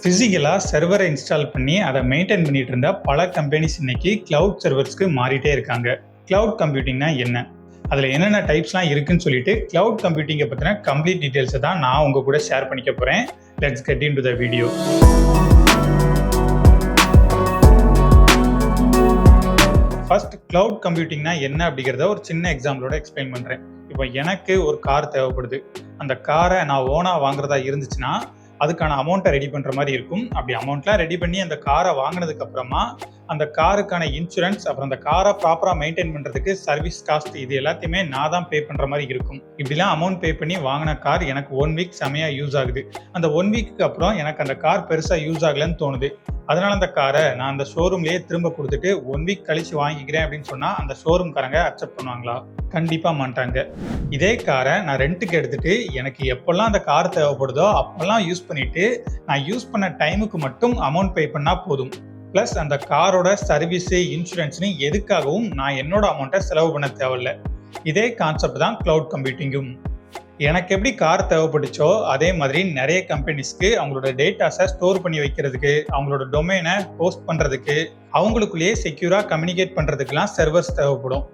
ஃபிசிக்கலாக சர்வரை இன்ஸ்டால் பண்ணி அதை மெயின்டைன் பண்ணிட்டு இருந்த பல கம்பெனிஸ் இன்னைக்கு கிளவுட் சர்வர்ஸ்க்கு மாறிட்டே இருக்காங்க. கிளவுட் கம்ப்யூட்டிங்னா என்ன, அதில் என்னென்ன டைப்ஸ்லாம் இருக்குன்னு சொல்லிட்டு கிளவுட் கம்ப்யூட்டிங்கை பற்றின கம்ப்ளீட் டீட்டெயில்ஸை தான் நான் உங்க கூட ஷேர் பண்ணிக்க போகிறேன். Let's get into the video. First cloud கம்ப்யூட்டிங்னா என்ன அப்படிங்கிறத ஒரு சின்ன எக்ஸாம்பிளோட எக்ஸ்பிளைன் பண்ணுறேன். இப்போ எனக்கு ஒரு கார் தேவைப்படுது. அந்த காரை நான் ஓனாக வாங்குறதா இருந்துச்சுன்னா அதுக்கான அமௌண்ட்டை ரெடி பண்ணுற மாதிரி இருக்கும். அப்படி அமௌண்ட்லாம் ரெடி பண்ணி அந்த காரை வாங்கினதுக்கு அப்புறமா அந்த காருக்கான இன்சூரன்ஸ், அப்புறம் அந்த காரை ப்ராப்பராக மெயின்டைன் பண்ணுறதுக்கு சர்வீஸ் காஸ்ட், இது எல்லாத்தையுமே நான் தான் பே பண்ணுற மாதிரி இருக்கும். இப்படிலாம் அமௌண்ட் பே பண்ணி வாங்கின கார் எனக்கு 1 வீக் செமையாக யூஸ் ஆகுது. அந்த 1 வீக்கு அப்புறம் எனக்கு அந்த கார் பெருசாக யூஸ் ஆகலைன்னு தோணுது. அதனால அந்த காரை நான் அந்த ஷோரூம்லேயே திரும்ப கொடுத்துட்டு 1 வீக் கழிச்சு வாங்கிக்கிறேன் அப்படின்னு சொன்னால் அந்த ஷோரூம்காரங்க அக்செப்ட் பண்ணுவாங்களா? கண்டிப்பாக மாட்டாங்க. இதே காரை நான் ரெண்ட்டுக்கு எடுத்துட்டு எனக்கு எப்பெல்லாம் அந்த கார் தேவைப்படுதோ அப்பெல்லாம் யூஸ் பண்ணிட்டு நான் யூஸ் பண்ண டைமுக்கு மட்டும் அமௌண்ட் பே பண்ணால் போதும். ப்ளஸ் அந்த காரோட சர்வீஸு, இன்சூரன்ஸ்னு எதுக்காகவும் நான் என்னோட அமௌண்ட்டை செலவு பண்ண தேவையில்லை. இதே கான்செப்ட் தான் கிளவுட் கம்ப்யூட்டிங்கும். எனக்கு எப்படி கார் தேவைப்பட்டுச்சோ அதே மாதிரி நிறைய கம்பெனிஸ்க்கு அவங்களோட டேட்டாஸை ஸ்டோர் பண்ணி வைக்கிறதுக்கு, அவங்களோட டொமைனை ஹோஸ்ட் பண்ணுறதுக்கு, அவங்களுக்குள்ளேயே செக்யூராக கம்யூனிகேட் பண்ணுறதுக்குலாம் சர்வர்ஸ் தேவைப்படும்.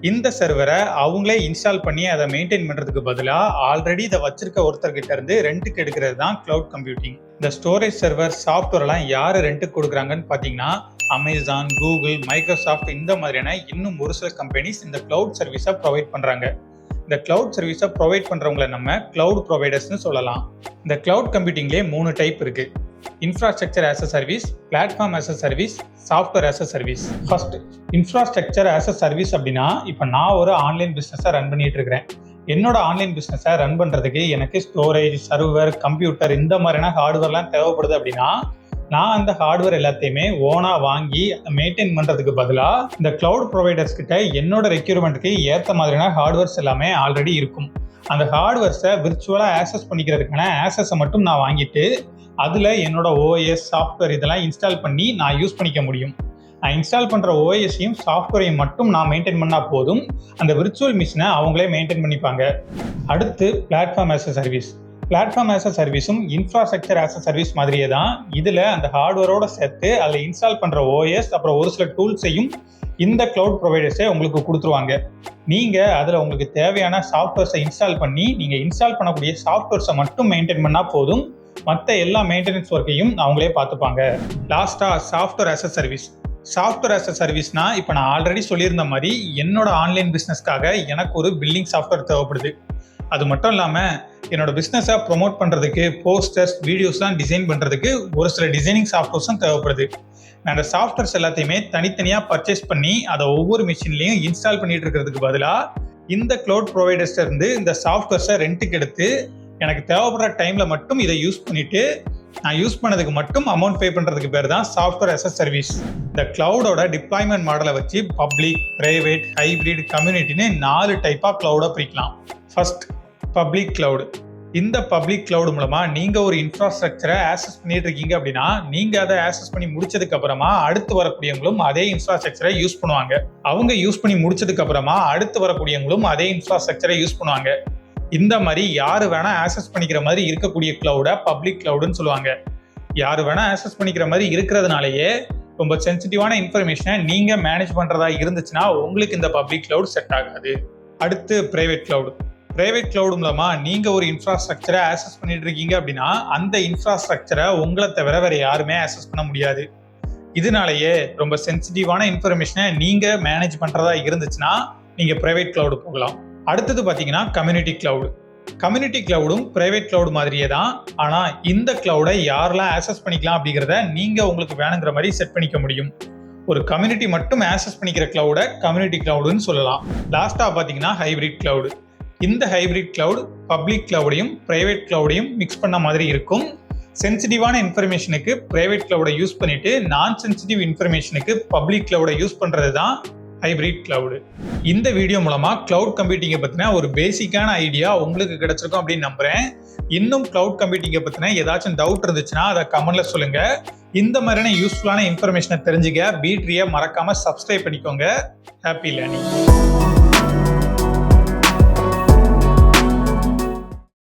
இந்த சர்வரை அவங்களே இன்ஸ்டால் பண்ணி அதை மெயின்டைன் பண்ணுறதுக்கு பதிலாக ஆல்ரெடி இதை வச்சிருக்க ஒருத்தர்கிட்ட இருந்து ரெண்ட்டுக்கு எடுக்கிறது தான் கிளவுட் கம்ப்யூட்டிங். இந்த ஸ்டோரேஜ் சர்வர் சாஃப்ட்வேர்லாம் யார் ரெண்ட்டுக்கு கொடுக்குறாங்கன்னு பார்த்தீங்கன்னா அமேசான், கூகுள், மைக்ரோசாஃப்ட், இந்த மாதிரியான இன்னும் ஒரு சில கம்பெனிஸ் இந்த கிளவுட் சர்வீஸை ப்ரொவைட் பண்ணுறாங்க. இந்த கிளவுட் சர்வீஸை ப்ரொவைட் பண்ணுறவங்களை நம்ம கிளவுட் ப்ரொவைடர்ஸ்னு சொல்லலாம். இந்த கிளவுட் கம்ப்யூட்டிங்லேயே 3 டைப் இருக்கு. Infrastructure as a service, platform as a service, software as a service. First infrastructure as a service அப்படின்னா, இப்போ நான் ஒரு ஆன்லைன் பிஸ்னஸை ரன் பண்ணிட்டு இருக்கிறேன். என்னோட ஆன்லைன் பிஸ்னஸை ரன் பண்ணுறதுக்கு எனக்கு ஸ்டோரேஜ், சர்வர், கம்ப்யூட்டர், இந்த மாதிரியான ஹார்ட்வேர்லாம் தேவைப்படுது அப்படின்னா நான் அந்த ஹார்ட்வேர் எல்லாத்தையுமே ஓனா வாங்கி மெயின்டைன் பண்ணுறதுக்கு பதிலாக இந்த கிளவுட் ப்ரொவைடர்ஸ் கிட்ட என்னோட ரெக்யூர்மெண்ட்டுக்கு ஏற்ற மாதிரியான ஹார்ட்வேர்ஸ் எல்லாமே ஆல்ரெடி இருக்கும். அந்த ஹார்ட்வேர்ஸை விர்ச்சுவலாக ஆக்சஸ் பண்ணிக்கிறதுக்கான ஆக்சஸை மட்டும் நான் வாங்கிட்டு அதில் என்னோட ஓஎஸ், சாஃப்ட்வேர் இதெல்லாம் இன்ஸ்டால் பண்ணி நான் யூஸ் பண்ணிக்க முடியும். நான் இன்ஸ்டால் பண்ணுற ஓஎஸையும் சாஃப்ட்வேரையும் மட்டும் நான் மெயின்டைன் பண்ணால் போதும். அந்த விர்ச்சுவல் மிஷினை அவங்களே மெயின்டைன் பண்ணிப்பாங்க. அடுத்து platform as a service. Platform as a சர்வீஸும் இன்ஃப்ராஸ்ட்ரக்சர் ஆஸ் அ சர்வீஸ் மாதிரியே தான். இதில் அந்த ஹார்ட்வேரோட சேர்த்து அதில் இன்ஸ்டால் பண்ணுற ஓஎஸ், அப்புறம் ஒரு சில டூல்ஸையும் இந்த கிளவுட் ப்ரொவைடர்ஸே உங்களுக்கு கொடுத்துருவாங்க. நீங்கள் அதில் உங்களுக்கு தேவையான சாஃப்ட்வேர்ஸை இன்ஸ்டால் பண்ணி நீங்கள் இன்ஸ்டால் பண்ணக்கூடிய சாஃப்ட்வேர்ஸை மட்டும் மெயின்டைன் பண்ணால் போதும். மற்ற எல்லா மெயின்டெனன்ஸ் ஒர்க்கையும் அவங்களே பார்த்துப்பாங்க. லாஸ்ட்டாக software as a service. Software as a சர்வீஸ்னா, இப்போ நான் ஆல்ரெடி சொல்லியிருந்த மாதிரி என்னோட ஆன்லைன் பிஸ்னஸ்க்காக எனக்கு ஒரு பில்டிங் சாஃப்ட்வேர் தேவைப்படுது. அது மட்டும் இல்லாமல் என்னோட பிஸ்னஸை ப்ரொமோட் பண்ணுறதுக்கு போஸ்டர்ஸ், வீடியோஸ்லாம் டிசைன் பண்ணுறதுக்கு ஒரு சில டிசைனிங் சாஃப்ட்வேர்ஸும் தேவைப்படுது. நான் அந்த சாஃப்ட்வேர்ஸ் எல்லாத்தையுமே தனித்தனியாக பர்ச்சேஸ் பண்ணி அதை ஒவ்வொரு மிஷின்லையும் இன்ஸ்டால் பண்ணிட்டு இருக்கிறதுக்கு பதிலாக இந்த கிளவுட் ப்ரொவைடர்ஸ்ல இருந்து இந்த சாஃப்ட்வேர்ஸை ரெண்ட்டுக்கு எடுத்து எனக்கு தேவைப்படுற டைமில் மட்டும் இதை யூஸ் பண்ணிட்டு நான் யூஸ் பண்ணதுக்கு மட்டும் அமௌண்ட் பே பண்ணுறதுக்கு பேர் தான் சாஃப்ட்வேர் ஆஸ் அ சர்வீஸ். இந்த கிளவுடோட டிப்ளாய்மெண்ட் மாடலை வச்சு பப்ளிக், பிரைவேட், ஹைப்ரிட், கம்யூனிட்டின்னு 4 டைப்பாக கிளவுடை பிரிக்கலாம். First public cloud. இந்த பப்ளிக் கிளவுட் மூலமா நீங்க ஒரு இன்ஃப்ராஸ்ட்ரக்சரை ஆக்சஸ் பண்ணிட்டு இருக்கீங்க அப்படின்னா நீங்க அதை ஆக்சஸ் பண்ணி முடிச்சதுக்கு அப்புறமா அடுத்து வரக்கூடியவங்களும் அதே இன்ஃப்ராஸ்ட்ரக்சரை யூஸ் பண்ணுவாங்க. அவங்க யூஸ் பண்ணி முடிச்சதுக்கு அப்புறமா அடுத்து வரக்கூடியவங்களும் அதே இன்ஃப்ராஸ்ட்ரக்சரை யூஸ் பண்ணுவாங்க. இந்த மாதிரி யாரு வேணா ஆக்சஸ் பண்ணிக்கிற மாதிரி இருக்கக்கூடிய கிளவுட பப்ளிக் கிளவுடுன்னு சொல்லுவாங்க. யாரு வேணா ஆக்சஸ் பண்ணிக்கிற மாதிரி இருக்கிறதுனாலயே ரொம்ப சென்சிட்டிவான இன்ஃபர்மேஷனை நீங்க மேனேஜ் பண்றதா இருந்துச்சுன்னா உங்களுக்கு இந்த பப்ளிக் கிளவுட் செட் ஆகாது. அடுத்து பிரைவேட் கிளவுட். பிரைவேட் கிளவுட் மூலமா நீங்க ஒரு இன்ஃப்ராஸ்ட்ரக்சரை ஆக்சஸ் பண்ணிட்டு இருக்கீங்க அப்படின்னா அந்த இன்ஃப்ராஸ்ட்ரக்சரை உங்களை தவிர வேற யாருமே ஆக்சஸ் பண்ண முடியாது. இதனாலேயே ரொம்ப சென்சிட்டிவான இன்ஃபர்மேஷனை நீங்க மேனேஜ் பண்றதா இருந்துச்சுன்னா நீங்க பிரைவேட் கிளவுட் போகலாம். அடுத்தது பார்த்தீங்கன்னா கம்யூனிட்டி கிளவுட். கம்யூனிட்டி கிளவுடும் பிரைவேட் கிளவுட் மாதிரியே தான். ஆனால் இந்த கிளவுடை யாரெல்லாம் ஆக்சஸ் பண்ணிக்கலாம் அப்படிங்கிறத நீங்க உங்களுக்கு வேணுங்கிற மாதிரி செட் பண்ணிக்க முடியும். ஒரு கம்யூனிட்டி மட்டும் ஆக்சஸ் பண்ணிக்கிற கிளவுடை கம்யூனிட்டி கிளவுடுன்னு சொல்லலாம். லாஸ்ட்டாக பார்த்தீங்கன்னா ஹைப்ரிட் கிளவுடு. இந்த ஹைப்ரிட் கிளவுட் பப்ளிக் கிளவுடையும் பிரைவேட் கிளவுடையும் மிக்ஸ் பண்ண மாதிரி இருக்கும். சென்சிட்டிவான இன்ஃபர்மேஷனுக்கு பிரைவேட் கிளவுடை யூஸ் பண்ணிட்டு நான் சென்சிட்டிவ் இன்ஃபர்மேஷனுக்கு பப்ளிக் கிளவுடை யூஸ் பண்றது தான் ஹைப்ரிட் கிளவுடு. இந்த வீடியோ மூலமா கிளவுட் கம்ப்யூட்டிங்கை பத்தின ஒரு பேசிக்கான ஐடியா உங்களுக்கு கிடைச்சிருக்கும் அப்படின்னு நம்புறேன். இன்னும் கிளவுட் கம்ப்யூட்டிங்கை பத்தின ஏதாச்சும் டவுட் இருந்துச்சுன்னா அதை கமெண்ட்ல சொல்லுங்க. இந்த மாதிரியான யூஸ்ஃபுல்லான இன்ஃபர்மேஷனை தெரிஞ்சுக்க BTree மறக்காம சப்ஸ்கிரைப் பண்ணிக்கோங்க. Happy learning.